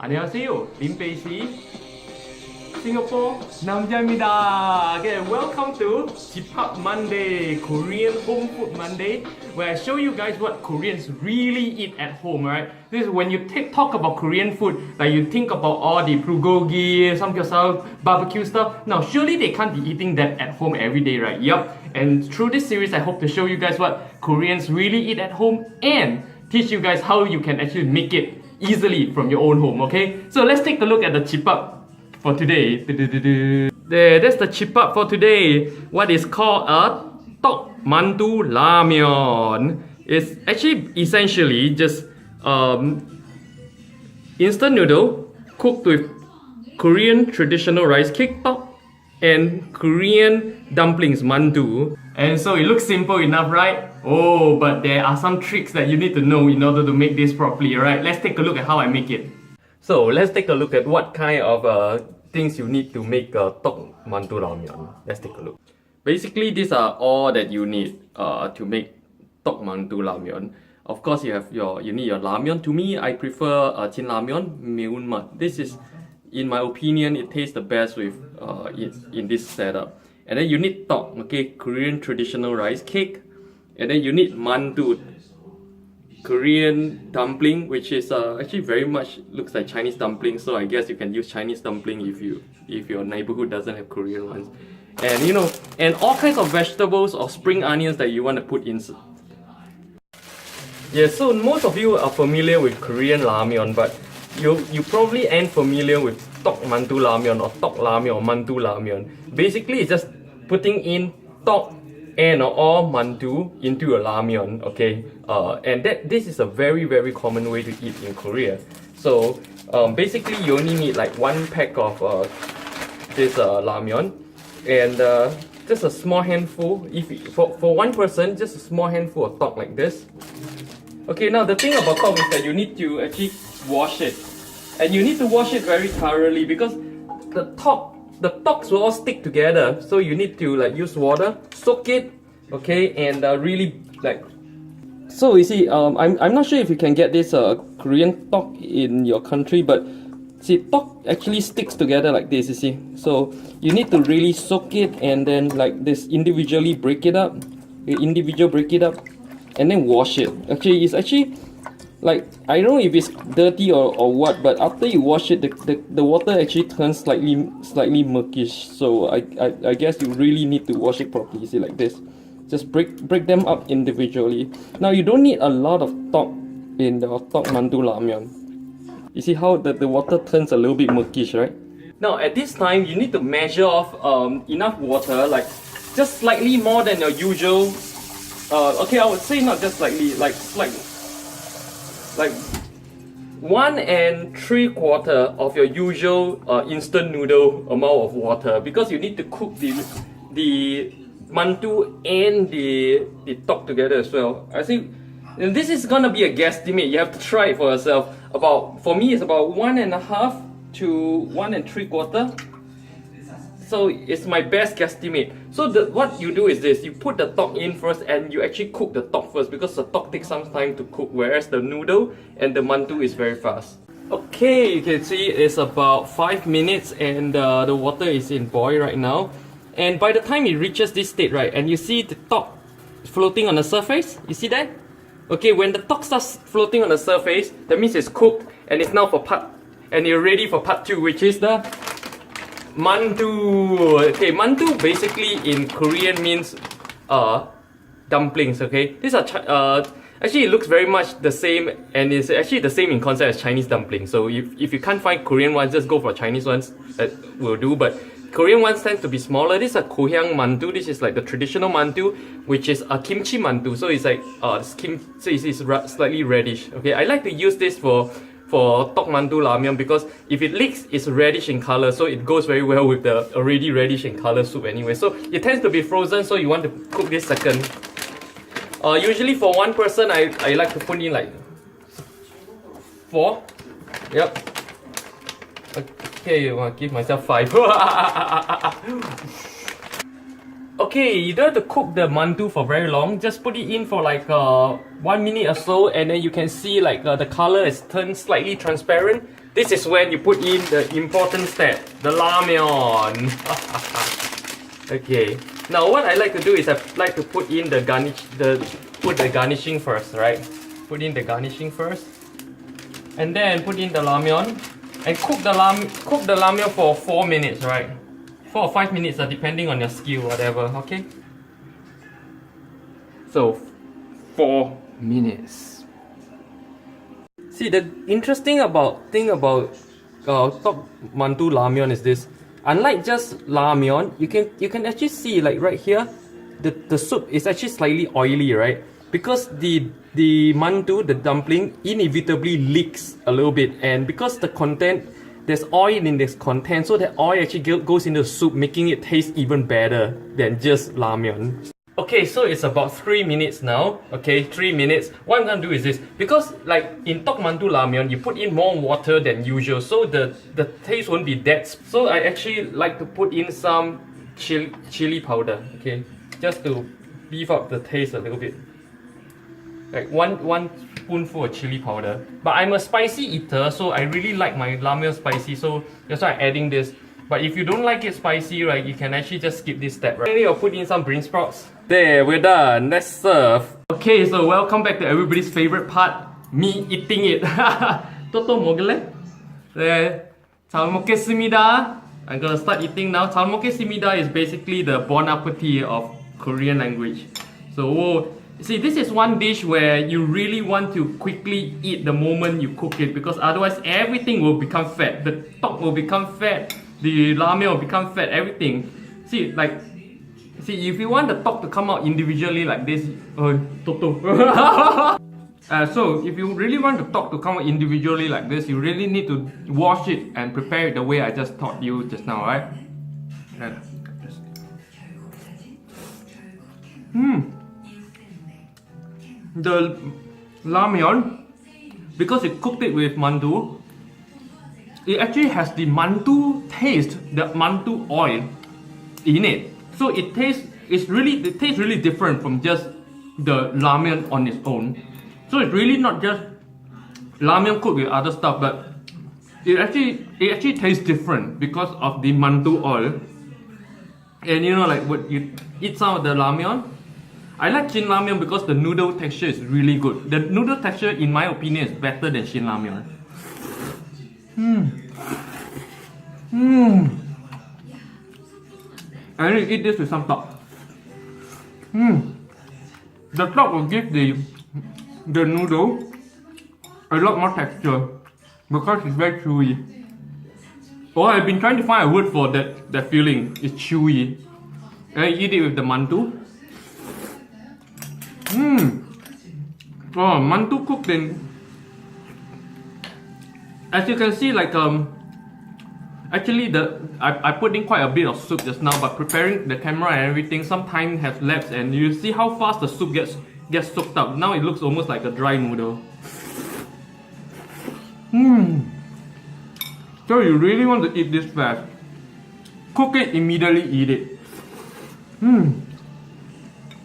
안녕하세요, 림페이시 Singapore 남자입니다. Okay, welcome to Jippap Monday, Korean Home Food Monday, where I show you guys what Koreans really eat at home, right? This is when you talk about Korean food, like you think about all the bulgogi, samgyeopsal, barbecue stuff. Now, surely they can't be eating that at home every day, right? Yup. And through this series, I hope to show you guys what Koreans really eat at home and teach you guys how you can actually make it easily from your own home, okay? So let's take a look at the Jippap for today. There, that's the Jippap for today. What is called a Tteokmandu It's actually essentially just instant noodle cooked with Korean traditional rice cake tteok and Korean dumplings mandu. And so it looks simple enough, right? Oh, but there are some tricks that you need to know in order to make this properly, right? Let's take a look at how I make it. So let's take a look at what kind of things you need to make Tteokmandu라면. Let's take a look. Basically, these are all that you need to make Tteokmandu라면. Of course, you need your ramyeon. To me, I prefer chin ramyeon, 매운맛. This is, in my opinion, it tastes the best with in this setup. And then you need tteok, okay, Korean traditional rice cake. And then you need mandu, Korean dumpling, which is actually very much looks like Chinese dumpling. So I guess you can use Chinese dumpling if your neighborhood doesn't have Korean ones. And and all kinds of vegetables or spring onions that you want to put in. Yeah, so most of you are familiar with Korean ramyeon, but you probably ain't familiar with Tteokmandu라면 or tteok ramyeon or mandu ramyeon. Basically, it's just putting in tteok and or mandu into a ramyeon, okay? And this is a very, very common way to eat in Korea. So basically, you only need like one pack of this ramyeon, and just a small handful. For one person, just a small handful of tteok like this. Okay, now the thing about tteok is that you need to actually wash it, and you need to wash it very thoroughly because the tteoks will all stick together. So you need to like use water, soak it, okay, and really like. So you see, I'm not sure if you can get this Korean tteok in your country, but see, tteok actually sticks together like this. You see, so you need to really soak it and then like this individually break it up, and then wash it. Actually, it's actually like, I don't know if it's dirty or what, but after you wash it, the water actually turns slightly murkish. So I guess you really need to wash it properly. See, like this, just break them up individually. Now you don't need a lot of tteok in the Tteokmandu라면. You see how the water turns a little bit murkish, right? Now at this time you need to measure off enough water, like just slightly more than your usual. Okay, I would say not just slightly, like 1 3/4 of your usual instant noodle amount of water, because you need to cook the mandu and the tteok together as well. I think this is gonna be a guesstimate. You have to try it for yourself. For me, it's about 1.5 to 1 3/4. So it's my best guesstimate. So what you do is this: you put the tteok in first, and you actually cook the tteok first, because the tteok takes some time to cook, whereas the noodle and the mandu is very fast. Okay, you can see it's about 5 minutes, and the water is in boil right now. And by the time it reaches this state, right, and you see the tteok floating on the surface, you see that? Okay, when the tteok starts floating on the surface, that means it's cooked, and it's now and you're ready for part 2, which is the mandu. Okay, mandu basically in Korean means dumplings. Okay, these are actually it looks very much the same, and it's actually the same in concept as Chinese dumplings. So if you can't find Korean ones, just go for Chinese ones. That will do. But Korean ones tend to be smaller. This is a gohyang mandu. This is like the traditional mandu, which is a kimchi mandu. So it's like so it's slightly reddish. Okay, I like to use this for Tteokmandu라면 because if it leaks, it's reddish in color, so it goes very well with the already reddish in color soup anyway. So it tends to be frozen, so you want to cook this second. Usually for one person, I like to put in like 4. Yep. Okay, I want to give myself 5. Okay, you don't have to cook the mandu for very long. Just put it in for like 1 minute or so, and then you can see like the color is turned slightly transparent. this is when you put in the important step, the ramyeon. Okay. Now what I like to do is I like to put in the garnishing first, right? Put in the garnishing first, and then put in the ramyeon, and cook the ramyeon for 4 minutes, right? 4 or 5 minutes, depending on your skill, whatever. Okay. So 4 minutes. See, the interesting thing about Tteokmandu ramyeon is this. Unlike just ramyeon, you can actually see, like right here, the soup is actually slightly oily, right? Because the mandu, the dumpling, inevitably leaks a little bit, and because the content, there's oil in this content, so that oil actually goes into the soup, making it taste even better than just ramyeon. Okay, so it's about 3 minutes now. Okay, 3 minutes. What I'm gonna do is this, because like in Tteokmandu ramyeon, you put in more water than usual, so the taste won't be that. So I actually like to put in some chili powder. Okay, just to beef up the taste a little bit. Like one spoonful of chili powder. But I'm a spicy eater, so I really like my ramyeon spicy, so that's why I'm adding this. But if you don't like it spicy, right, you can actually just skip this step, right? Finally, I'll put in some bean sprouts. There, we're done. Let's serve. Okay, so welcome back to everybody's favorite part, me eating it. Toto mogele? There. 잘 먹겠습니다. I'm gonna start eating now. 잘 먹겠습니다 is basically the bon appetit of Korean language. So, whoa. See, this is one dish where you really want to quickly eat the moment you cook it, because otherwise everything will become fat. The tok will become fat, the ramyeon will become fat, everything. See, if you want the tok to come out individually like this, Toto. So, if you really want the tok to come out individually like this, you really need to wash it and prepare it the way I just taught you just now, right? The ramyeon, because it cooked it with mandu, it actually has the mandu taste, the mandu oil in it. So it tastes really different from just the ramyeon on its own. So it's really not just ramyeon cooked with other stuff, but it actually tastes different because of the mandu oil. And you know, like when you eat some of the ramyeon, I like Shin Ramyeon because the noodle texture is really good. The noodle texture, in my opinion, is better than Shin Ramyeon. I need to eat this with some tok. The tok will give the noodle a lot more texture because it's very chewy. Oh, I've been trying to find a word for that feeling. It's chewy. And I eat it with the mandu. Oh, mandu cooked in. As you can see, like actually I put in quite a bit of soup just now, but preparing the camera and everything, some time has lapsed, and you see how fast the soup gets soaked up. Now it looks almost like a dry noodle. So you really want to eat this fast, cook it, immediately eat it.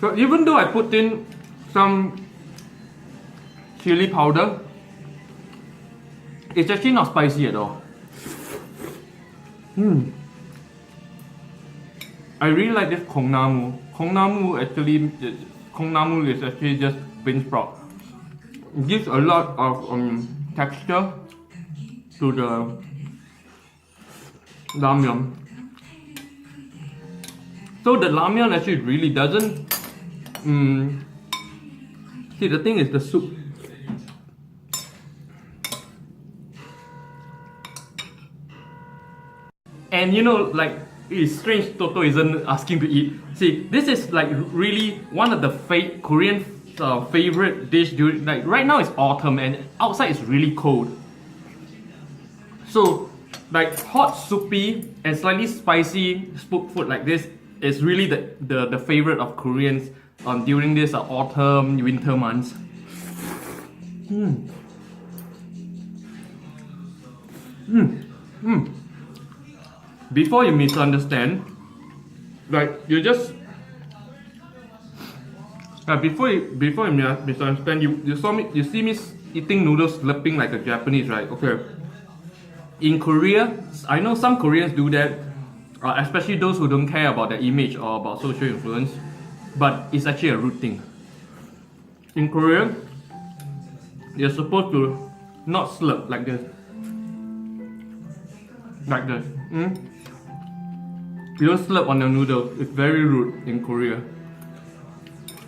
So even though I put in some chili powder, it's actually not spicy at all. I really like this Tteokmandu. Tteokmandu is actually just bean sprout. It gives a lot of texture to the ramyeon. So the ramyeon actually really doesn't. See, the thing is the soup. And you know, like, it's strange Toto isn't asking to eat. See, this is like really one of the Korean favorite dish during, like, right now it's autumn and outside it's really cold. So, like, hot, soupy, and slightly spicy spook food like this is really the favorite of Koreans during this autumn, winter months. Before you misunderstand, like, you just before you misunderstand, you see me eating noodles slurping like a Japanese, right? Okay. in Korea, I know some Koreans do that, especially those who don't care about the image or about social influence, but it's actually a rude thing. In Korea, you're supposed to not slurp like this. Like this. You don't slurp on your noodles. It's very rude in Korea.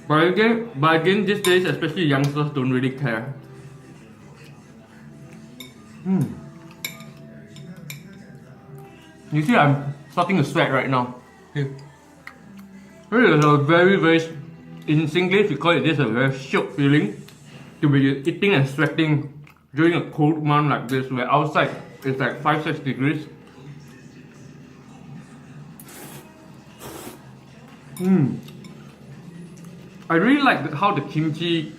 But again, these days, especially youngsters don't really care. You see, I'm starting to sweat right now. This is a very, in Singlish we call it this a very shock feeling to be eating and sweating during a cold month like this, where outside it's like 5-6 degrees. I really like how the kimchi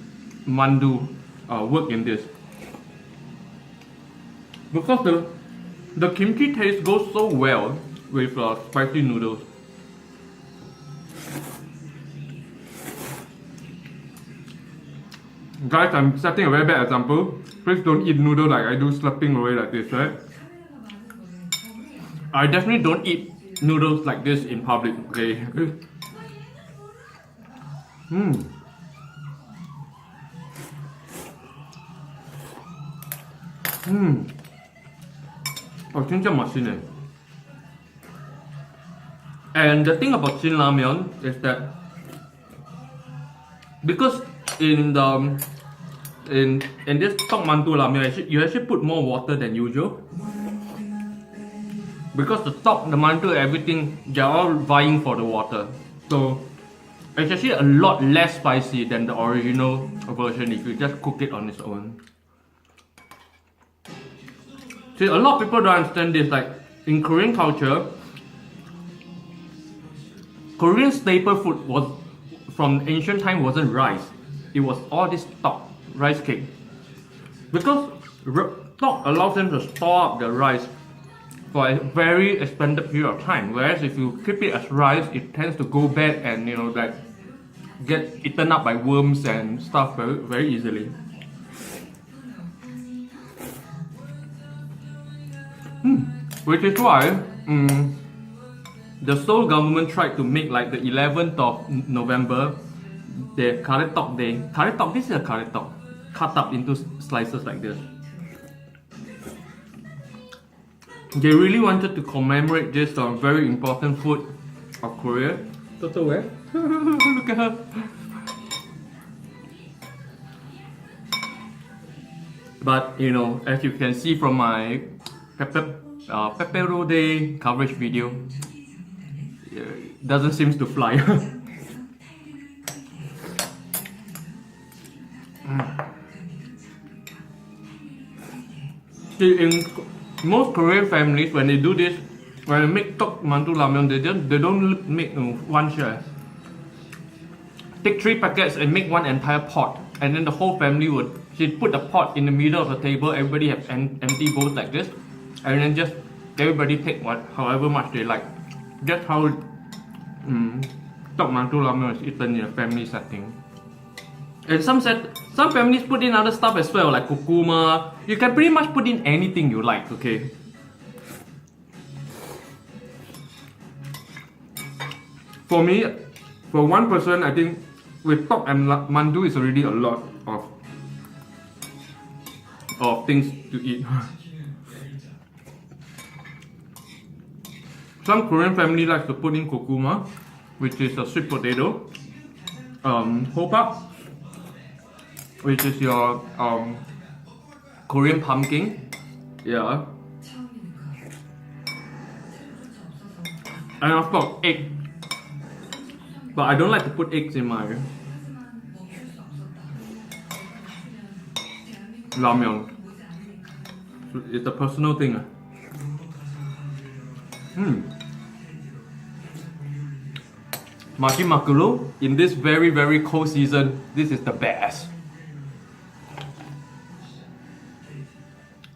mandu work in this, because the kimchi taste goes so well with spicy noodles. Guys, I'm setting a very bad example. Please don't eat noodle like I do, slapping away like this, right? I definitely don't eat noodles like this in public, okay? 진짜 맛있네. And the thing about Shin Ramyeon is that because in this Tteokmandu you actually put more water than usual, because the mandu, everything, they're all vying for the water, so it's actually a lot less spicy than the original version if you just cook it on its own. See, a lot of people don't understand this. Like in Korean culture, Korean staple food was from ancient time wasn't rice. It was all this tok, rice cake. Because tok allows them to store up the rice for a very extended period of time. Whereas if you keep it as rice, it tends to go bad and like get eaten up by worms and stuff very, very easily. Which is why the Seoul government tried to make like the 11th of November the curry tok day. Curry tok, this is a curry tok, cut up into slices like this. They really wanted to commemorate this very important food of Korea. Toto where? Look at her. But as you can see from my Pepero Day coverage video, it doesn't seem to fly. See, in most Korean families, when they do this, when they make Tteokmandu they don't make one share. Take 3 packets and make one entire pot, and then the whole family would put the pot in the middle of the table. Everybody have empty bowls like this, and then just everybody take however much they like. That's how Tteokmandu is eaten in a family setting. And some families put in other stuff as well, like kurkuma. You can pretty much put in anything you like, okay? For me, for one person, I think with tok and mandu is already a lot of things to eat. Some Korean family likes to put in kurkuma, which is a sweet potato, hopak, which is your Korean pumpkin, yeah, and of course egg. But I don't like to put eggs in my ramyeon. It's a personal thing. Machi makuru, in this very, very cold season, this is the best.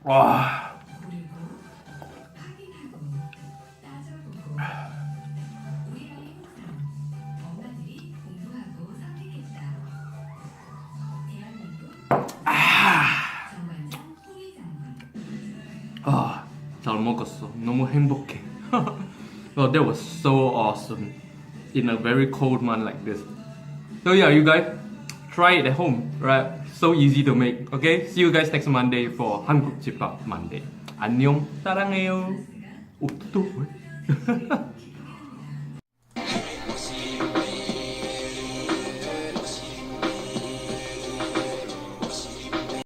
Wow. 잘 먹었어. 너무 행복해. Well, that was so awesome in a very cold month like this. So yeah, you guys try it at home, right? So easy to make. Okay, see you guys next Monday for 한국 집밥 Monday. 안녕, 사랑해요. 오, 또 왜?